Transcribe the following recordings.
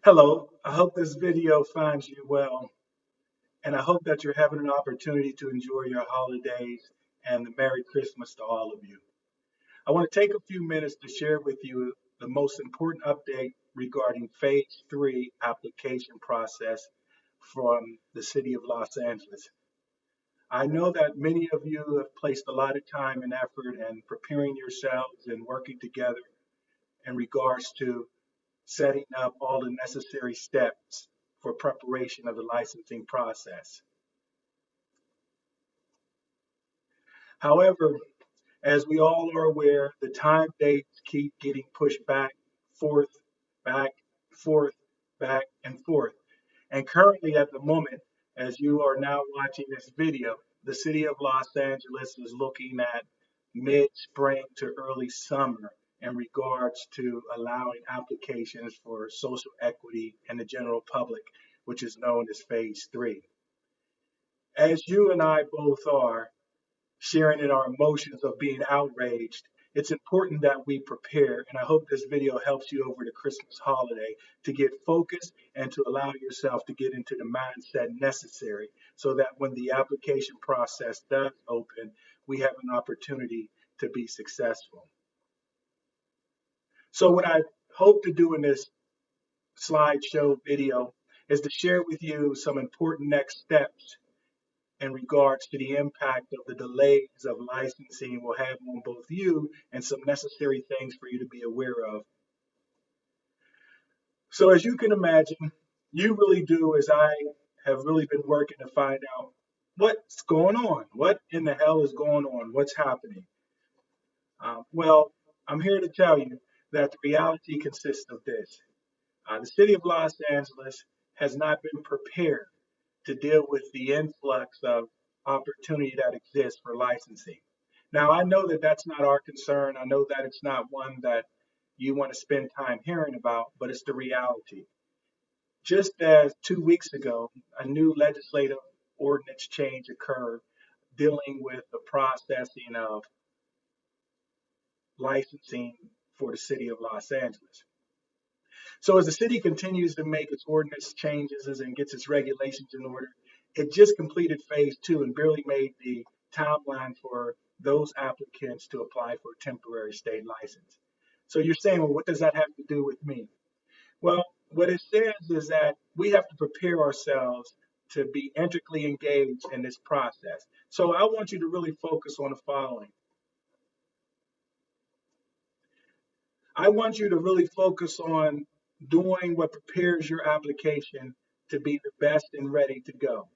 Hello, I hope this video finds you well, and I hope that you're having an opportunity to enjoy your holidays and the Merry Christmas to all of you. I want to take a few minutes to share with you the most important update regarding Phase 3 application process from the City of Los Angeles. I know that many of you have placed a lot of time and effort in preparing yourselves and working together in regards to setting up all the necessary steps for preparation of the licensing process. However, as we all are aware, the time dates keep getting pushed forth, back, forth, back, and forth. And currently at the moment, as you are now watching this video, the City of Los Angeles is looking at mid-spring to early summer in regards to allowing applications for social equity and the general public, which is known as Phase 3. As you and I both are sharing in our emotions of being outraged, it's important that we prepare, and I hope this video helps you over the Christmas holiday to get focused and to allow yourself to get into the mindset necessary so that when the application process does open, we have an opportunity to be successful. So what I hope to do in this slideshow video is to share with you some important next steps in regards to the impact of the delays of licensing will have on both you and some necessary things for you to be aware of. So as you can imagine, you really do, as I have really been working to find out what's going on. What in the hell is going on? What's happening? Well, I'm here to tell you that the reality consists of this. The City of Los Angeles has not been prepared to deal with the influx of opportunity that exists for licensing. Now, I know that that's not our concern. I know that it's not one that you want to spend time hearing about, but it's the reality. Just as 2 weeks ago, a new legislative ordinance change occurred dealing with the processing of licensing for the City of Los Angeles. So as the city continues to make its ordinance changes and gets its regulations in order, it just completed Phase 2 and barely made the timeline for those applicants to apply for a temporary state license. So you're saying, well, what does that have to do with me? Well, what it says is that we have to prepare ourselves to be intricately engaged in this process. So I want you to really focus on the following. I want you to really focus on doing what prepares your application to be the best and ready to go.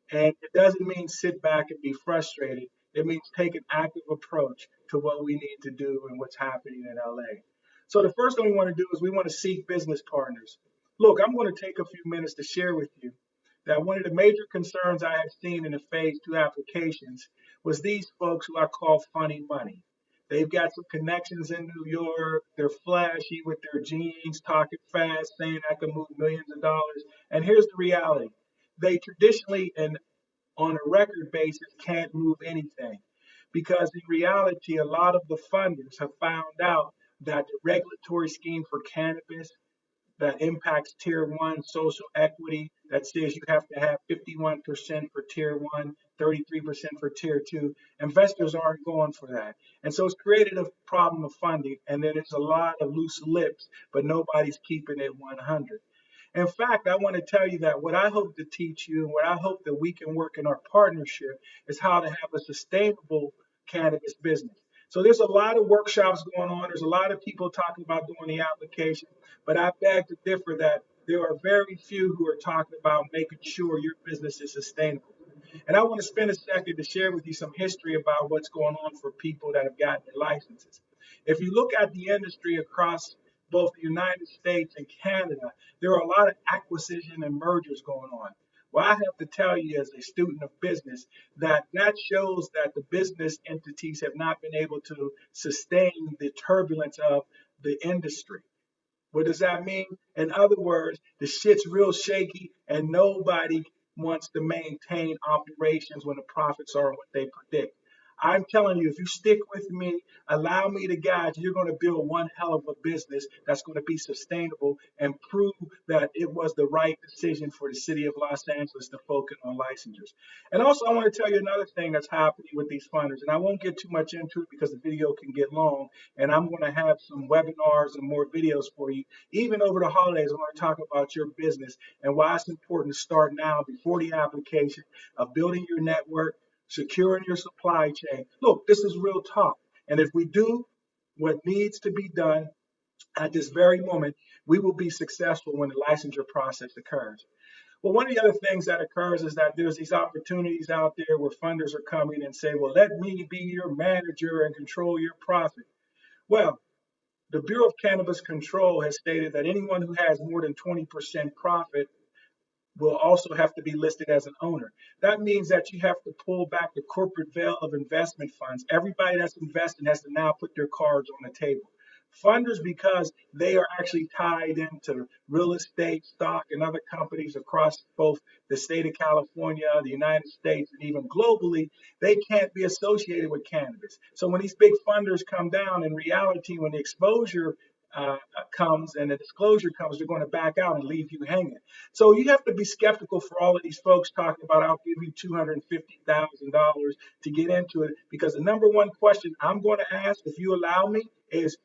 And it doesn't mean sit back and be frustrated. It means take an active approach to what we need to do and what's happening in LA. So the first thing we want to do is we want to seek business partners. Look, I'm going to take a few minutes to share with you that one of the major concerns I have seen in the Phase 2 applications was these folks who I call funny money. They've got some connections in New York. They're flashy with their jeans, talking fast, saying I can move millions of dollars. And here's the reality. They traditionally and on a record basis can't move anything because in reality, a lot of the funders have found out that the regulatory scheme for cannabis that impacts Tier 1 social equity that says you have to have 51% for Tier 1, 33% for Tier 2. Investors aren't going for that. And so it's created a problem of funding, and then it's a lot of loose lips, but nobody's keeping it 100. In fact, I want to tell you that what I hope to teach you and what I hope that we can work in our partnership is how to have a sustainable cannabis business. So there's a lot of workshops going on. There's a lot of people talking about doing the application, but I beg to differ that there are very few who are talking about making sure your business is sustainable. And I want to spend a second to share with you some history about what's going on for people that have gotten their licenses. If you look at the industry across both the United States and Canada, there are a lot of acquisition and mergers going on. Well, I have to tell you as a student of business that shows that the business entities have not been able to sustain the turbulence of the industry. What does that mean? In other words, the shit's real shaky and nobody wants to maintain operations when the profits are what they predict. I'm telling you, if you stick with me, allow me to guide you, you're going to build one hell of a business that's going to be sustainable and prove that it was the right decision for the city of Los Angeles to focus on licensures. And also, I want to tell you another thing that's happening with these funders, and I won't get too much into it because the video can get long, and I'm going to have some webinars and more videos for you. Even over the holidays, I want to talk about your business and why it's important to start now before the application of building your network, securing your supply chain. Look, this is real talk. And if we do what needs to be done at this very moment, we will be successful when the licensure process occurs. Well, one of the other things that occurs is that there's these opportunities out there where funders are coming and say, well, let me be your manager and control your profit. Well, the Bureau of Cannabis Control has stated that anyone who has more than 20% profit will also have to be listed as an owner. That means that you have to pull back the corporate veil of investment funds. Everybody that's investing has to now put their cards on the table. Funders, because they are actually tied into real estate, stock, and other companies across both the state of California, the United States, and even globally, they can't be associated with cannabis. So when these big funders come down, in reality, when the exposure comes and the disclosure comes, they're going to back out and leave you hanging. So you have to be skeptical for all of these folks talking about, I'll give you $250,000 to get into it, because the number one question I'm going to ask, if you allow me, is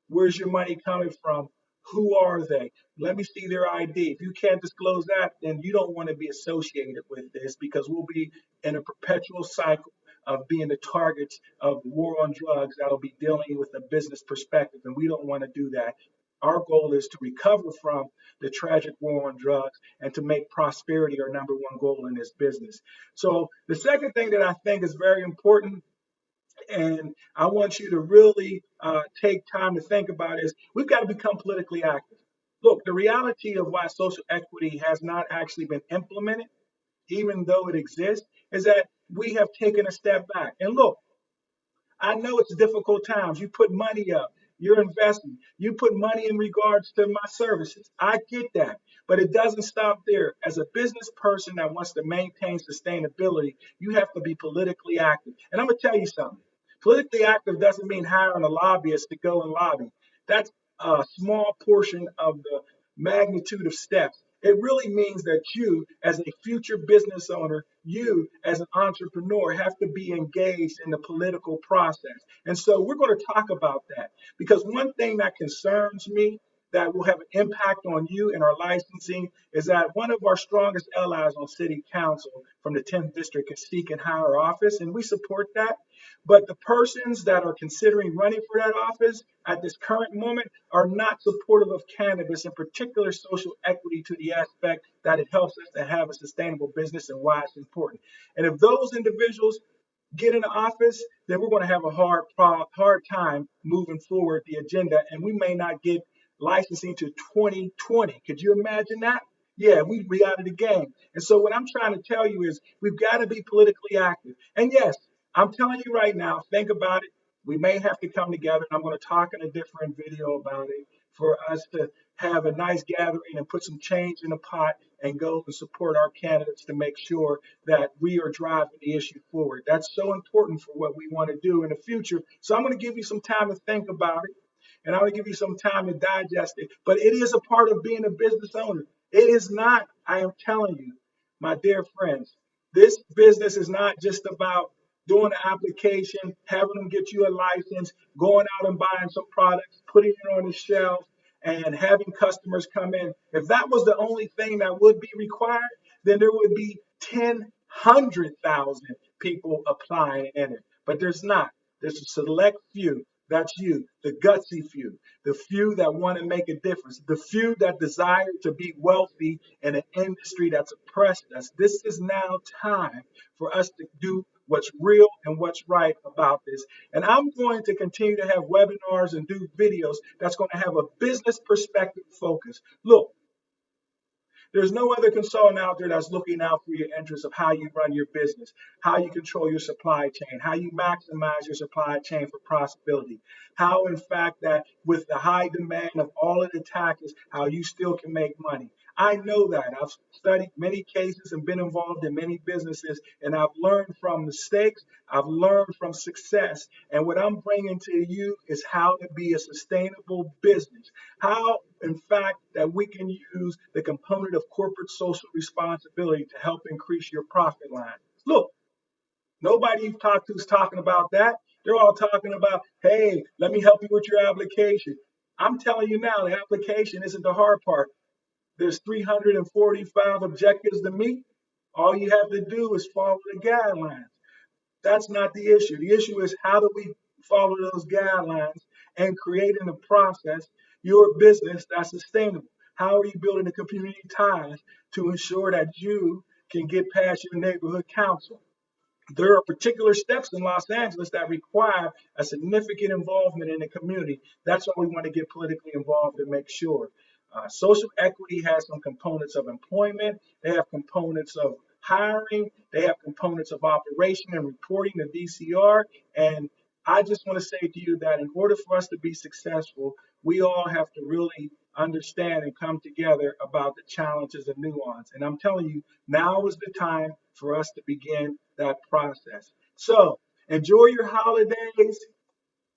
where's your money coming from? Who are they? Let me see their ID. If you can't disclose that, then you don't want to be associated with this, because we'll be in a perpetual cycle of being the targets of war on drugs that'll be dealing with a business perspective, and we don't want to do that. Our goal is to recover from the tragic war on drugs and to make prosperity our number one goal in this business. So the second thing that I think is very important, and I want you to really take time to think about, is we've got to become politically active. Look, the reality of why social equity has not actually been implemented, even though it exists, is that we have taken a step back. And look, I know it's difficult times. You put money up, you're investing, you put money in regards to my services. I get that, but it doesn't stop there. As a business person that wants to maintain sustainability, you have to be politically active. And I'm going to tell you something. Politically active doesn't mean hiring a lobbyist to go and lobby. That's a small portion of the magnitude of steps. It really means that you, as a future business owner, you, as an entrepreneur, have to be engaged in the political process. And so we're going to talk about that, because one thing that concerns me that will have an impact on you and our licensing is that one of our strongest allies on city council from the 10th district is seeking higher office, and we support that. But the persons that are considering running for that office at this current moment are not supportive of cannabis, in particular social equity, to the aspect that it helps us to have a sustainable business and why it's important. And if those individuals get into office, then we're going to have a hard time moving forward the agenda, and we may not get licensing to 2020. Could you imagine that? Yeah, we'd be out of the game. And so what I'm trying to tell you is we've got to be politically active. And yes, I'm telling you right now, think about it. We may have to come together, and I'm going to talk in a different video about it, for us to have a nice gathering and put some change in the pot and go and support our candidates to make sure that we are driving the issue forward. That's so important for what we want to do in the future. So I'm going to give you some time to think about it, and I'm going to give you some time to digest it. But it is a part of being a business owner. It is not, I am telling you, my dear friends, this business is not just about doing an application, having them get you a license, going out and buying some products, putting it on the shelf, and having customers come in. If that was the only thing that would be required, then there would be 100,000 people applying in it. But there's not. There's a select few. That's you, the gutsy few, the few that want to make a difference, the few that desire to be wealthy in an industry that's oppressed us. This is now time for us to do what's real and what's right about this. And I'm going to continue to have webinars and do videos that's going to have a business perspective focus. Look, there's no other consultant out there that's looking out for your interests of how you run your business, how you control your supply chain, how you maximize your supply chain for profitability, how, in fact, that with the high demand of all of the tactics, how you still can make money. I know that. I've studied many cases and been involved in many businesses, and I've learned from mistakes. I've learned from success. And what I'm bringing to you is how to be a sustainable business. How, in fact, that we can use the component of corporate social responsibility to help increase your profit line. Look, nobody you've talked to is talking about that. They're all talking about, hey, let me help you with your application. I'm telling you now, the application isn't the hard part. There's 345 objectives to meet. All you have to do is follow the guidelines. That's not the issue. The issue is how do we follow those guidelines and create in the process your business that's sustainable? How are you building the community ties to ensure that you can get past your neighborhood council? There are particular steps in Los Angeles that require a significant involvement in the community. That's why we want to get politically involved and make sure. Social equity has some components of employment. They have components of hiring. They have components of operation and reporting to DCR. And I just want to say to you that in order for us to be successful, we all have to really understand and come together about the challenges and nuance. And I'm telling you, now is the time for us to begin that process. So enjoy your holidays.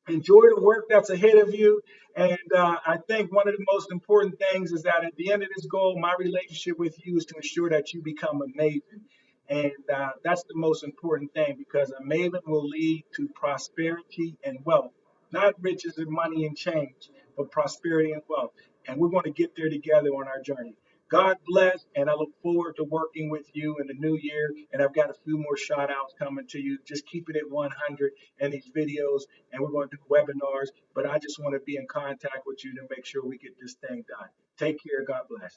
Enjoy the work that's ahead of you. And I think one of the most important things is that at the end of this goal, my relationship with you is to ensure that you become a maven. And that's the most important thing because a maven will lead to prosperity and wealth, not riches and money and change, but prosperity and wealth. And we're going to get there together on our journey. God bless, and I look forward to working with you in the new year. And I've got a few more shout outs coming to you. Just keep it at 100 in these videos, and we're going to do webinars. But I just want to be in contact with you to make sure we get this thing done. Take care. God bless.